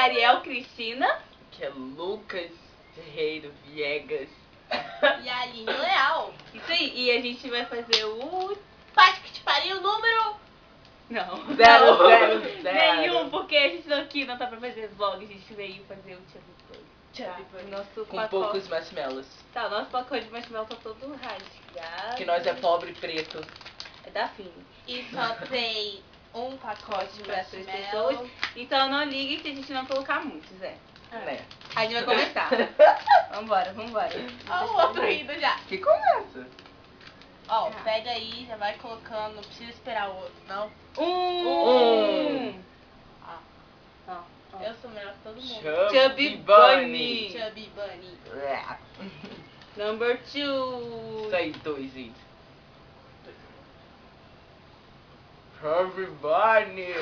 Ariel Cristina. Que é Lucas Ferreiro Viegas. E a Aline Leal. Isso aí, e a gente vai fazer o... Paz que te pariu, número... Não, Zero, não. zero, zero. Nenhum, porque a gente aqui não tá pra fazer vlog, a gente veio fazer o Chubby Bunny. Chubby Bunny. Nosso Com pacote. poucos marshmallows. Tá, o nosso pacote de marshmallow tá todo rasgado. Que nós é pobre preto. É da Fini. E só tem um pacote de Para 3 marshmallow. pessoas. Então não ligue se a gente não colocar muitos, Zé. Né? A gente vai começar. Vambora. Ó, o outro rindo já. Que começa. Ó, pega aí, já vai colocando, não precisa esperar o outro, não. Ó, Ó. eu sou melhor que todo mundo. Chubby Bunny. Chubby Bunny. Number 2. Isso aí, 2, gente. Chubby Bunny.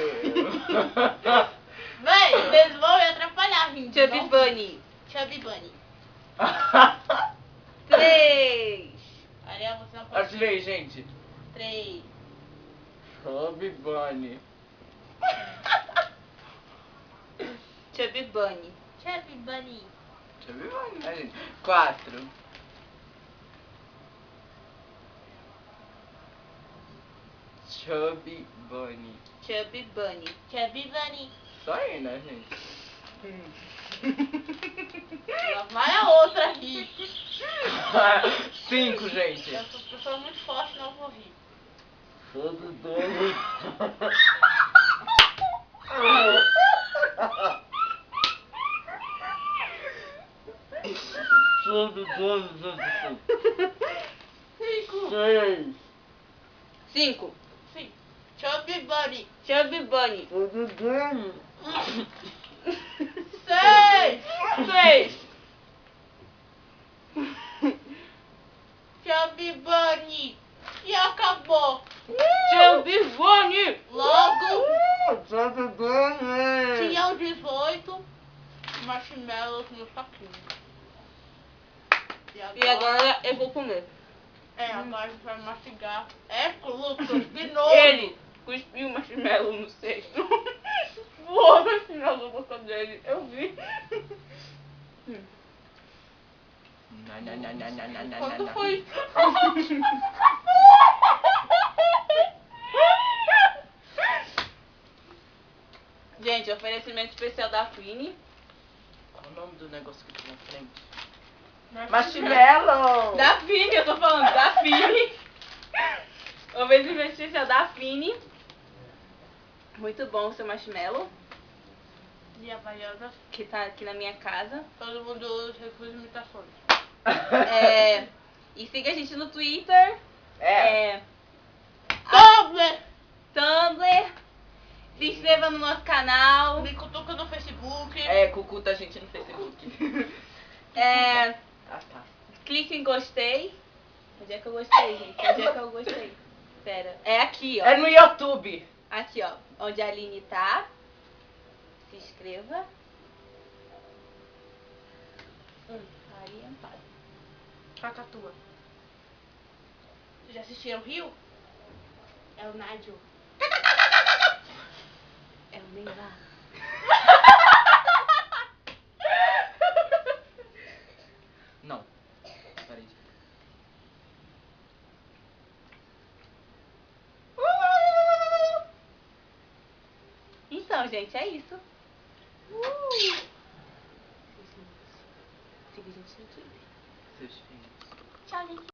Véi, vocês vão me atrapalhar, rindo. Chubby não? Bunny. Chubby Bunny. 3. Ariel, você não pode. Atirei, gente. 3. Chubby Bunny. Chubby Bunny. Chubby Bunny. Chubby Bunny, né, gente? 4. Chubby Bunny. Chubby Bunny. Chubby Bunny. Só aí, né, gente? Lá vai a outra rir. 5, gente. Eu sou pessoa muito forte, não vou rir. Chubby Bunny. Chubby Bunny, gente. 5. 6. 5. Sim. Chubby Bunny. Chubby Bunny. Chubby Bunny. 6. 6. Chubby Bunny. E acabou. Chubby Bunny. Logo, Chubby Bunny. tinham 18 marshmallows no saquinho. E agora eu vou comer. Agora a gente vai mastigar. Lucas, de novo. Ele cuspiu o marshmallow no cesto. Voou o marshmallow na boca dele. Eu vi. Quando foi? Gente, oferecimento especial da Fini. Qual o nome do negócio que tem na frente? Marshmallow! Da Fini, eu tô falando da Fini. Oferecimento especial da Fini. Muito bom o seu marshmallow, E a Baiana, que tá aqui na minha casa. todo mundo usa recursos de imitações. E siga a gente no Twitter, Tumblr. Se inscreva no nosso canal. Me cutuca no Facebook. Cucuta a gente no Facebook. Tá. Clique em gostei. Onde é que eu gostei, gente? Onde é que eu gostei? Pera. É aqui, ó. É no YouTube. Aqui, ó. Onde a Aline tá. Se inscreva. Aí, amparo. Cacatua. Vocês já assistiram Rio? É o Nigel. É o Neymar. Não. Peraí. Então, gente, é isso. Siga a gente no Twitter. Seus filhos. Tchau, gente.